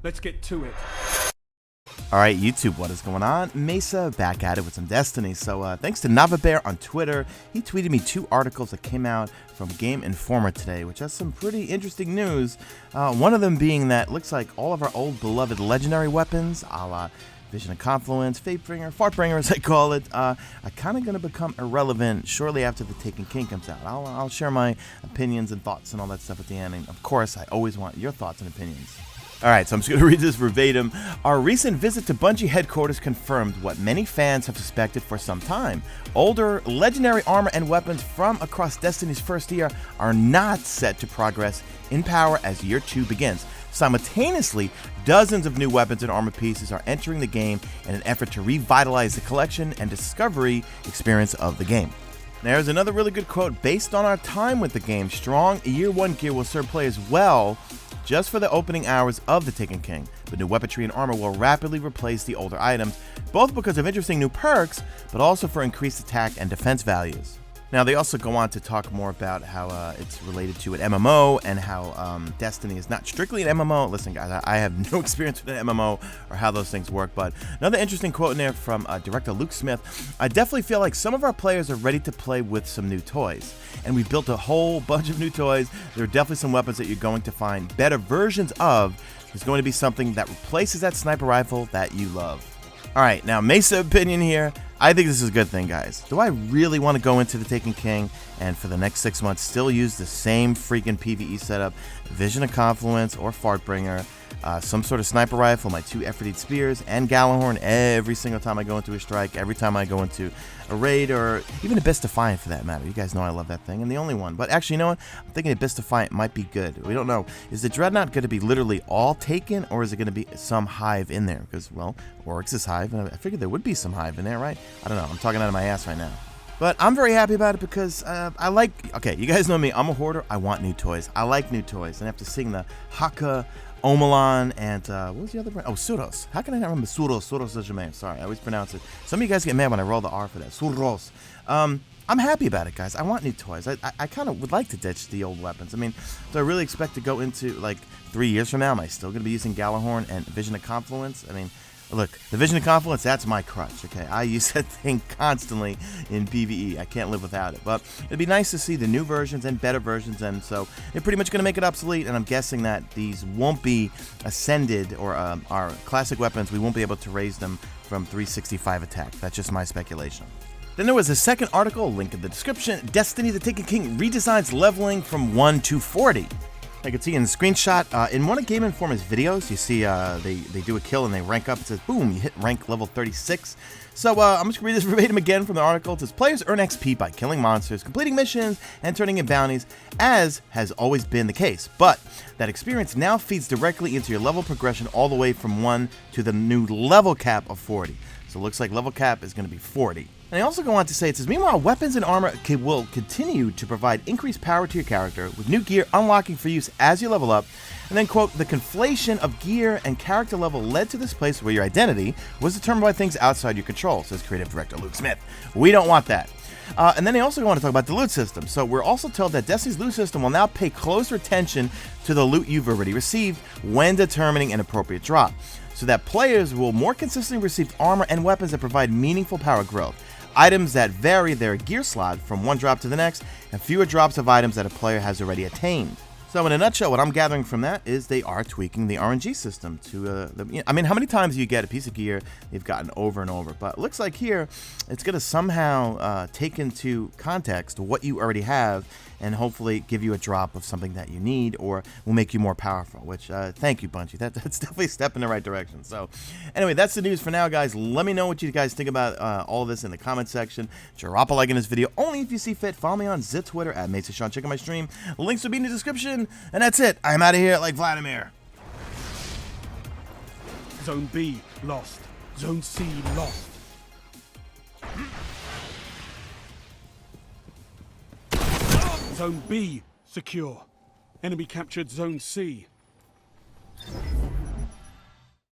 Let's get to it. Alright YouTube, what is going on? Mesa back at it with some Destiny. So thanks to NavaBear on Twitter. He tweeted me 2 articles that came out from Game Informer today, which has some pretty interesting news. One of them being that looks like all of our old beloved legendary weapons, a la Vision of Confluence, Fatebringer, Fartbringer as I call it, are kind of going to become irrelevant shortly after the Taken King comes out. I'll share my opinions and thoughts and all that stuff at the end, and of course I always want your thoughts and opinions. Alright, so I'm just going to read this verbatim. Our recent visit to Bungie headquarters confirmed what many fans have suspected for some time. Older, legendary armor and weapons from across Destiny's first year are not set to progress in power as year 2 begins. Simultaneously, dozens of new weapons and armor pieces are entering the game in an effort to revitalize the collection and discovery experience of the game. There's another really good quote. Based on our time with the game, strong year 1 gear will serve players well just for the opening hours of the Taken King, but new weaponry and armor will rapidly replace the older items, both because of interesting new perks, but also for increased attack and defense values. Now, they also go on to talk more about how it's related to an MMO and how Destiny is not strictly an MMO. Listen, guys, I have no experience with an MMO or how those things work, but another interesting quote in there from director Luke Smith. I definitely feel like some of our players are ready to play with some new toys, and we built a whole bunch of new toys. There are definitely some weapons that you're going to find better versions of. There's going to be something that replaces that sniper rifle that you love. All right, now Mesa opinion here. I think this is a good thing, guys. Do I really want to go into the Taken King and for the next 6 months still use the same freaking PvE setup, Vision of Confluence or Fartbringer, some sort of sniper rifle, my 2 Efforted spears, and Gallahorn every single time I go into a strike, every time I go into a raid, or even Abyss Defiant for that matter. You guys know I love that thing, and the only one. But actually, you know what? I'm thinking Abyss Defiant might be good. We don't know. Is the Dreadnought going to be literally all taken, or is it going to be some Hive in there? Because, well, Oryx is Hive, and I figured there would be some Hive in there, right? I don't know. I'm talking out of my ass right now. But I'm very happy about it because I like... Okay, you guys know me. I'm a hoarder. I want new toys. I like new toys. And after seeing the Haka, Omelan, and what was the other brand? Oh, Suros. How can I not remember Suros? Suros de Jamais. Sorry, I always pronounce it. Some of you guys get mad when I roll the R for that. Suros. I'm happy about it, guys. I want new toys. I kind of would like to ditch the old weapons. I mean, do I really expect to go into, like, 3 years from now? Am I still going to be using Gallahorn and Vision of Confluence? I mean... Look, the Vision of Confluence, that's my crutch, okay? I use that thing constantly in PvE. I can't live without it. But it'd be nice to see the new versions and better versions, and so they're pretty much going to make it obsolete, and I'm guessing that these won't be ascended, or our classic weapons, we won't be able to raise them from 365 attack. That's just my speculation. Then there was a second article, link in the description. Destiny the Taken King redesigns leveling from 1 to 40. I can see in the screenshot, in one of Game Informer's videos, you see they do a kill and they rank up. It says, boom, you hit rank level 36. So I'm just going to read this verbatim again from the article. It says, players earn XP by killing monsters, completing missions, and turning in bounties, as has always been the case. But that experience now feeds directly into your level progression all the way from 1 to the new level cap of 40. So it looks like level cap is going to be 40. And they also go on to say, it says, meanwhile, weapons and armor will continue to provide increased power to your character, with new gear unlocking for use as you level up. And then, quote, the conflation of gear and character level led to this place where your identity was determined by things outside your control, says creative director Luke Smith. We don't want that. And then they also go on to talk about the loot system. So we're also told that Destiny's loot system will now pay closer attention to the loot you've already received when determining an appropriate drop, so that players will more consistently receive armor and weapons that provide meaningful power growth. Items that vary their gear slot from one drop to the next, and fewer drops of items that a player has already attained. So in a nutshell, what I'm gathering from that is they are tweaking the RNG system to, I mean, how many times do you get a piece of gear you've gotten over and over? But it looks like here, it's going to somehow take into context what you already have and hopefully give you a drop of something that you need, or will make you more powerful, which, thank you, Bungie. That's definitely a step in the right direction. So anyway, that's the news for now, guys. Let me know what you guys think about all of this in the comment section. Drop a like in this video, only if you see fit. Follow me on Twitter at Mesa Sean. Check out my stream. Links will be in the description. And that's it. I'm out of here like Vladimir. Zone B, lost. Zone C, lost. Zone B, secure. Enemy captured Zone C.